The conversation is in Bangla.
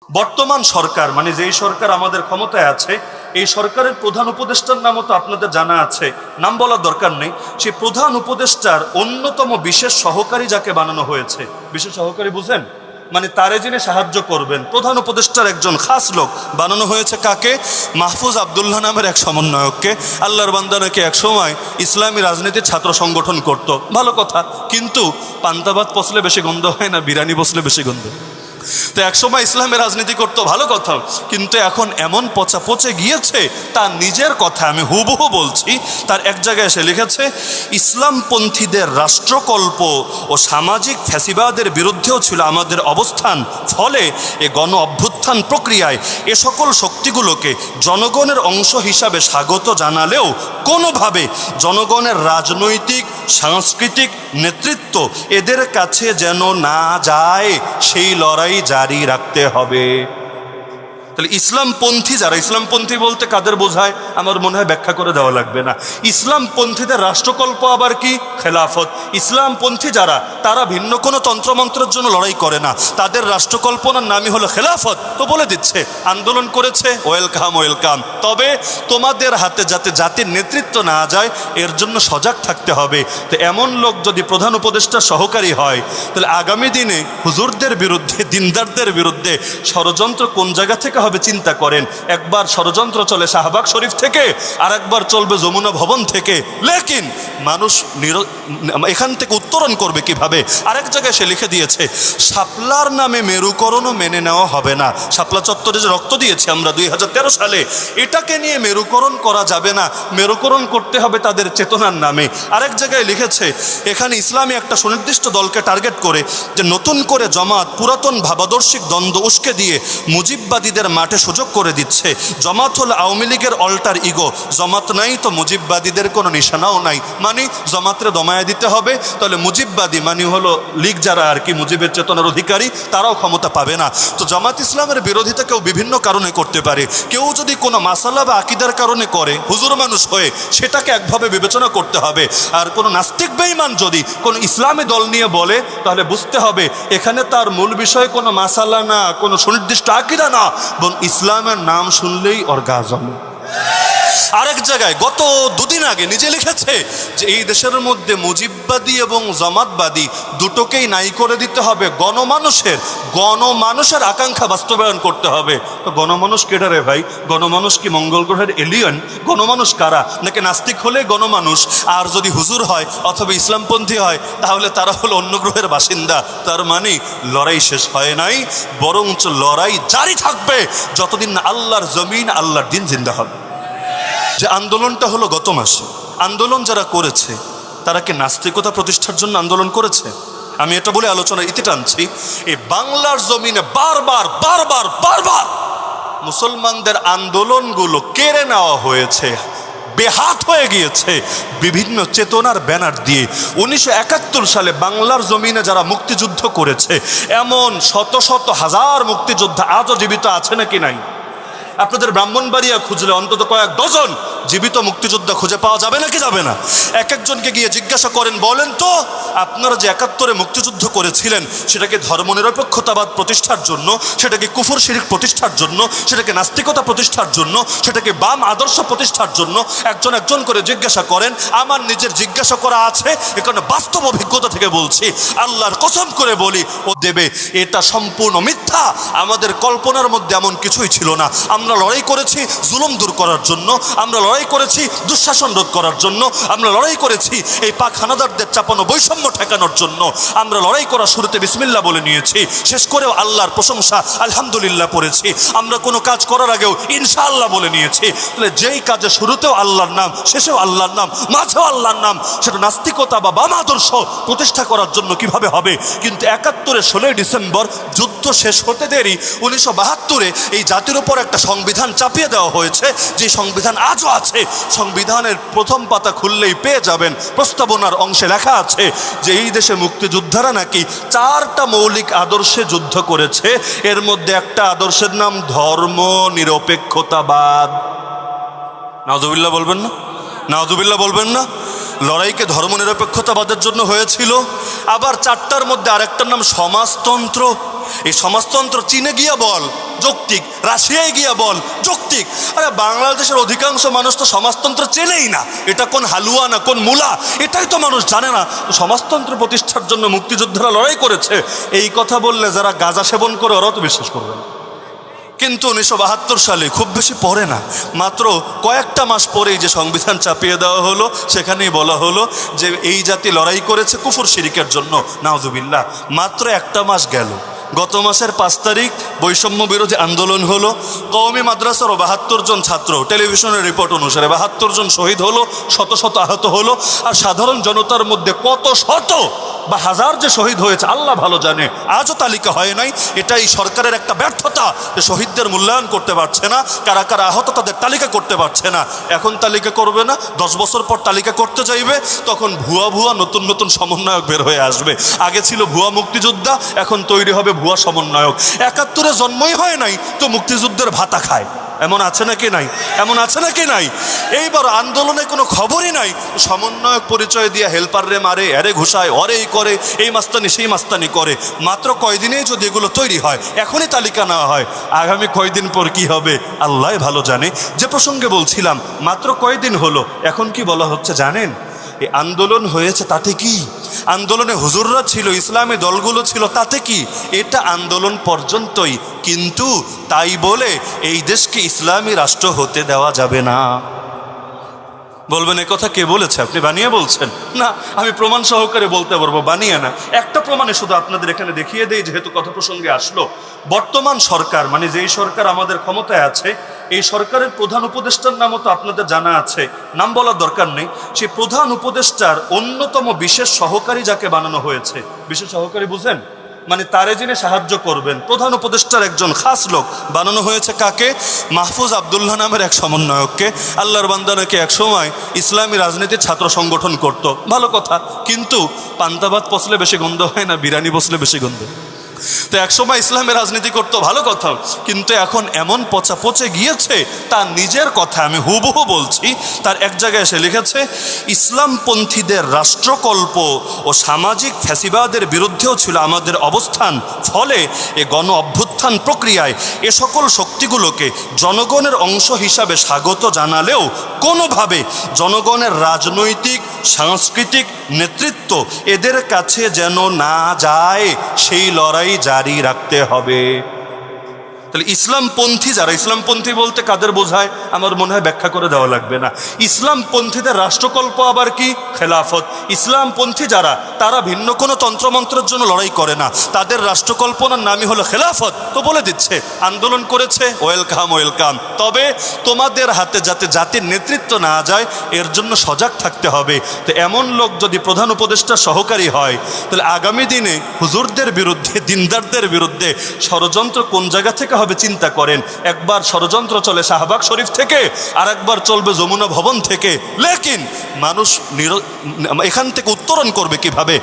বর্তমান সরকার মানে যেই সরকার আমাদের ক্ষমতায় আছে, এই সরকারের প্রধান উপদেষ্টার নামও তো আপনাদের জানা আছে, নাম বলার দরকার নেই। সেই প্রধান উপদেষ্টার অন্যতম বিশেষ সহকারী যাকে বানানো হয়েছে, বিশেষ সহকারী বুঝেন, মানে তারে যিনি সাহায্য করবেন, প্রধান উপদেষ্টার একজন খাস লোক বানানো হয়েছে কাকে? মাহফুজ আবদুল্লাহ নামের এক সমন্বয়ককে। আল্লাহর বান্দা নাকি এক সময় ইসলামী রাজনীতির ছাত্র সংগঠন করত, ভালো কথা, কিন্তু পান্তাবাদ পচলে বেশি গন্ধ হয় না, বিরিয়ানি পচলে বেশি গন্ধ। তো একসময় ইসলামের রাজনীতি করতো, ভালো কথা, কিন্তু এখন এমন পচা পচে গিয়েছে, তার নিজের কথা আমি হুবহু বলছি। তার এক জায়গায় এসে লিখেছে, ইসলামপন্থীদের রাষ্ট্রকল্প ও সামাজিক ফ্যাসিবাদের বিরুদ্ধেও ছিল আমাদের অবস্থান। ফলে এ গণ অভ্যুত্থান প্রক্রিয়ায় এ সকল শক্তিগুলোকে জনগণের অংশ হিসাবে স্বাগত জানালেও কোনোভাবে জনগণের রাজনৈতিক সাংস্কৃতিক নেতৃত্ব এদের কাছে যেন না যায়, সেই লড়াই জারি রাখতে হবে। তাহলে ইসলামপন্থী যারা, ইসলামপন্থী বলতে কাদের বোঝায় আমার মনে হয় ব্যাখ্যা করে দেওয়া লাগবে না। ইসলামপন্থীদের রাষ্ট্রকল্প আবার কি? খেলাফত। ইসলামপন্থী যারা, তারা ভিন্ন কোনো তন্ত্রমন্ত্রের জন্য লড়াই করে না, তাদের রাষ্ট্রকল্পনার নামই হলো খেলাফত। তো বলে দিচ্ছে আন্দোলন করেছে, ওয়েলকাম ওয়েলকাম, তবে তোমাদের হাতে যাতে জাতির নেতৃত্ব না যায় এর জন্য সজাগ থাকতে হবে। তো এমন লোক যদি প্রধান উপদেষ্টার সহকারী হয়, তাহলে আগামী দিনে হুজুরদের বিরুদ্ধে, দিনদারদের বিরুদ্ধে ষড়যন্ত্র কোন জায়গা থেকে হবে চিন্তা করেন। একবার ষড়যন্ত্র চলে শাহবাগ শরীফ থেকে, আর একবার চলবে যমুনা ভবন থেকে। লেকিন মানুষ এখান থেকে উত্তরণ করবে কিভাবে? আরেক জায়গায় সে লিখে দিয়েছে, শাপলার নামে মেরুকরণও মেনে নেওয়া হবে না। শাপলা চত্বরে যে রক্ত দিয়েছি আমরা 2013 সালে, এটাকে নিয়ে মেরুকরণ করা যাবে না, মেরুকরণ করতে হবে তাদের চেতনার নামে। আরেক জায়গায় লিখেছে, এখানে ইসলামী একটা সুনির্দিষ্ট দলকে টার্গেট করে যে নতুন করে জামাত পুরাতন ভাবাদর্শিক দ্বন্দ্ব উস্কে দিয়ে মুজিববাদীদের মাঠে সুযোগ করে দিচ্ছে। জামাত হল আওয়ামী লীগের অল্টার ইগো, জামাত নাই তো মুজিববাদীদের কোনো নিশানাও নাই। মানে জামাতরে দমায়া দিতে হবে, তাহলে মুজিববাদী মানে হলো লীগ যারা আর কি মুজিবের চেতনার অধিকারী, তারাও ক্ষমতা পাবে না। তো জামাত ইসলামের বিরোধিতা কেউ বিভিন্ন কারণে করতে পারে। কেউ যদি কোনো মাসালা বা আকিদার কারণে করে, হুজুর মানুষ হয়ে, সেটাকে একভাবে বিবেচনা করতে হবে। আর কোনো নাস্তিক বেঈমান যদি কোনো ইসলামী দল নিয়ে বলে, তাহলে বুঝতে হবে এখানে তার মূল বিষয় কোনো মাসালা না, কোনো সুনির্দিষ্ট আকিদা না, এবং ইসলামের নাম শুনলেই অর্গাজম। আরেক জায়গায় গত দুদিন আগে নিজে লিখেছে যে এই দেশের মধ্যে মুজিববাদী এবং জামাতবাদী দুটোকেই নাই করে দিতে হবে, গণমানুষের আকাঙ্ক্ষা বাস্তবায়ন করতে হবে। তো গণমানুষ কেডা রে ভাই? গণমানুষ কি মঙ্গল গ্রহের এলিয়েন? গণমানুষ কারা? নাকি নাস্তিক হলে গণমানুষ, আর যদি হুজুর হয় অথবা ইসলামপন্থী হয় তাহলে তারা হলো অন্য গ্রহের বাসিন্দা? তার মানে লড়াই শেষ হয় নাই, বরঞ্চ লড়াই জারি থাকবে যতদিন না আল্লাহর জমিন, আল্লাহর দিন জিন্দা হবে। যে আন্দোলনটা হলো গত মাসে, আন্দোলন যারা করেছে তারা কি নাস্তিকতা প্রতিষ্ঠার জন্য আন্দোলন করেছে? আমি এটা বলে আলোচনার ইতি টানছি, এই বাংলার জমিনে বারবার বারবার বারবার মুসলমানদের আন্দোলনগুলো কেড়ে নেওয়া হয়েছে, বেহাত হয়ে গিয়েছে বিভিন্ন চেতনার ব্যানার দিয়ে। 1971 সালে বাংলার জমিনে যারা মুক্তিযুদ্ধ করেছে, এমন শত শত হাজার মুক্তিযোদ্ধা আজও জীবিত আছে নাকি নাই? আপনাদের ব্রাহ্মণবাড়িয়া খুঁজলে অন্তত কয়েক ডজন জীবিত মুক্তিযোদ্ধা খুঁজে পাওয়া যাবে নাকি যাবে না? এক একজনকে গিয়ে জিজ্ঞাসা করেন, বলেন তো আপনারা যে 71-এ মুক্তিযুদ্ধ করেছিলেন, সেটাকে ধর্মনিরপেক্ষতাবাদ প্রতিষ্ঠার জন্য, সেটাকে কুফর শিরক প্রতিষ্ঠার জন্য, সেটাকে নাস্তিকতা প্রতিষ্ঠার জন্য, সেটাকে বাম আদর্শ প্রতিষ্ঠার জন্য? একজন একজন করে জিজ্ঞাসা করেন। আমার নিজের জিজ্ঞাসা করা আছে, এখানে বাস্তব অভিজ্ঞতা থেকে বলছি, আল্লাহর কসম করে বলি ও দেবে, এটা সম্পূর্ণ মিথ্যা। আমাদের কল্পনার মধ্যে এমন কিছুই ছিল না। আমরা লড়াই করেছি জুলুম দূর করার জন্য, আমরা লড়াই করেছি দুঃশাসন রোধ করার জন্য, আমরা লড়াই করেছি এই পাক হানাদারদের চাপানো বৈষম্য ঠেকানোর জন্য। আমরা লড়াই করার শুরুতে বিসমিল্লাহ বলে নিয়েছি, শেষ করেও আল্লাহর প্রশংসা আলহামদুলিল্লাহ পড়েছি। আমরা কোনো কাজ করার আগেও ইনশাআল্লাহ বলে নিয়েছি। তাহলে যেই কাজে শুরুতেও আল্লাহর নাম, শেষেও আল্লাহর নাম, মাঝেও আল্লাহর নাম, সেটা নাস্তিকতা বা বাম আদর্শ প্রতিষ্ঠা করার জন্য কিভাবে হবে? কিন্তু 71-এ 16 ডিসেম্বর যুদ্ধ শেষ হতে দেরি 1972-এ এই জাতির উপর একটা সংবিধান চাপিয়ে দেওয়া হয়েছে, যে সংবিধান আজও আছে। সংবিধানের প্রথম পাতা খুললেই পেয়ে যাবেন, প্রস্তাবনার অংশে লেখা আছে যে এই দেশে মুক্তিযোদ্ধারা নাকি 4টা মৌলিক আদর্শে যুদ্ধ করেছে। এর মধ্যে একটা আদর্শের নাম ধর্ম নিরপেক্ষতাবাদ। নাউজুবিল্লাহ বলবেন না? নাউজুবিল্লাহ বলবেন না? লড়াইকে ধর্ম নিরপেক্ষতাবাদের জন্য হয়েছিল। আবার 4টার মধ্যে আরেকটার নাম সমাজতন্ত্র। এই সমাজতন্ত্র চীনে গিয়া বল, যৌক্তিক, রাশিয়ায় গিয়া বল যৌক্তিক। আরে বাংলাদেশের অধিকাংশ মানুষ তো সমাজতন্ত্র চেনেই না, এটা কোন হালুয়া না কোন মূলা এটাই তো মানুষ জানে না। তো সমাজতন্ত্র প্রতিষ্ঠার জন্য মুক্তিযোদ্ধারা লড়াই করেছে, এই কথা বললে যারা গাঁজা সেবন করে ওরাও তো বিশ্বাস করবে না। কিন্তু 1972 সালে, খুব বেশি পরে না, মাত্র কয়েকটা মাস পরেই যে সংবিধান চাপিয়ে দেওয়া হলো, সেখানেই বলা হলো যে এই জাতি লড়াই করেছে কুফর শিরিকের জন্য, নাউজুবিল্লাহ। মাত্র একটা মাস গেল, গত মাসের 5 তারিখ বৈষম্য বিরোধী আন্দোলন হলো। কওমি মাদ্রাসার 72 জন ছাত্র, টেলিভিশনের রিপোর্ট অনুসারে 72 জন শহীদ হলো, শত শত আহত হলো। আর সাধারণ জনতার মধ্যে কত শত বা হাজার যে শহীদ হয়েছে আল্লাহ ভালো জানে, আজও তালিকা হয় নাই। এটাই সরকারের একটা ব্যর্থতা যে শহীদদের মূল্যায়ন করতে পারছে না, কারা কারা আহত তাদের তালিকা করতে পারছে না। এখন তালিকা করবে না, 10 বছর পর তালিকা করতে চাইবে, তখন ভুয়া ভুয়া নতুন নতুন সমন্বয়ক বের হয়ে আসবে। আগে ছিল ভুয়া মুক্তিযোদ্ধা, এখন তৈরি হবে ভুয়া সমন্বয়ক। 71-এ জন্মই হয় নাই তো মুক্তিযুদ্ধের ভাতা খায়, এমন আছে নাকি নাই? এমন আছে নাকি নাই? এইবার আন্দোলনে কোনো খবরই নাই, সমন্বয়ক পরিচয় দিয়ে হেল্পাররে মারে, এরে ঘুষায়, অরেই করে, এই মাস্তানি সেই মাস্তানি করে। মাত্র কয়দিনেই যদি এগুলো তৈরি হয়, এখনই তালিকা নেওয়া হয়, আগামী কয়দিন পর কি হবে আল্লাহ ভালো জানে। যে প্রসঙ্গে বলছিলাম, মাত্র কয়দিন হলো, এখন কি বলা হচ্ছে জানেন? এই আন্দোলন হয়েছে তাতে কি? আন্দোলনে হুজুররা ছিল, ইসলামী দলগুলো ছিল, তাতে কি? এটা আন্দোলন পর্যন্তই, কিন্তু তাই বলে এই দেশকে ইসলামী রাষ্ট্র হতে দেওয়া যাবে না। বলবেন এ কথা কে বলেছে? আপনি বানিয়ে বলছেন? না, আমি প্রমাণ সহকারে বলতে পারবো, বানিয়ে না। একটা প্রমাণে শুধু আপনাদের এখানে দেখিয়ে দেই, যেহেতু কথা প্রসঙ্গে আসলো। বর্তমান সরকার, মানে যেই সরকার আমাদের ক্ষমতায় আছে, এই সরকারের প্রধান উপদেষ্টার নামও তো আপনাদের জানা আছে, নাম বলার দরকার নেই। সেই প্রধান উপদেষ্টার অন্যতম বিশেষ সহকারী যাকে বানানো হয়েছে, বিশেষ সহকারী বুঝেন, মানে তারে যিনি সাহায্য করবেন, প্রধান উপদেষ্টার একজন খাস লোক বানানো হয়েছে কাকে? মাহফুজ আবদুল্লাহ নামের এক সমন্বয়ককে। আল্লাহর বান্দা নাকি এক সময় ইসলামী রাজনীতির ছাত্র সংগঠন করত, ভালো কথা, কিন্তু পান্তাভাত পচলে বেশি গন্ধ হয় না, বিরিয়ানি বসলে বেশি গন্ধ। তো একসময় ইসলামের রাজনীতি করতো, ভালো কথা, কিন্তু এখন এমন পচা পচে গিয়েছে, তার নিজের কথা আমি হুবহু বলছি। তার এক জায়গায় এসে লিখেছে, ইসলামপন্থীদের রাষ্ট্রকল্প ও সামাজিক ফ্যাসিবাদের বিরুদ্ধেও ছিল আমাদের অবস্থান। ফলে এ গণ অভ্যুত্থান প্রক্রিয়ায় এ সকল শক্তিগুলোকে জনগণের অংশ হিসাবে স্বাগত জানালেও কোনোভাবে জনগণের রাজনৈতিক সাংস্কৃতিক নেতৃত্ব এদের কাছে যেন না যায়, সেই লড়াই জারি রাখতে হবে। তাহলে ইসলামপন্থী যারা, ইসলামপন্থী বলতে কাদের বোঝায় আমার মনে হয় ব্যাখ্যা করে দেওয়া লাগবে না। ইসলামপন্থীদের রাষ্ট্রকল্প আবার কি? খেলাফত। ইসলামপন্থী যারা, তারা ভিন্ন কোনো তন্ত্রমন্ত্রের জন্য লড়াই করে না, তাদের রাষ্ট্রকল্পনার নামই হলো খেলাফত। তো বলে দিচ্ছে, আন্দোলন করেছে, ওয়েলকাম ওয়েলকাম, তবে তোমাদের হাতে যাতে জাতির নেতৃত্ব না যায় এর জন্য সজাগ থাকতে হবে। তো এমন লোক যদি প্রধান উপদেষ্টা সহকারী হয়, তাহলে আগামী দিনে হুজুরদের বিরুদ্ধে, দিনদারদের বিরুদ্ধে ষড়যন্ত্র কোন জায়গা থেকে হবে চিন্তা করেন। একবার ষড়যন্ত্র চলে শাহবাগ শরীফ থেকে, আর একবার চলবে যমুনা ভবন থেকে। লেকিন মানুষ এখান থেকে উত্তরণ করবে কিভাবে?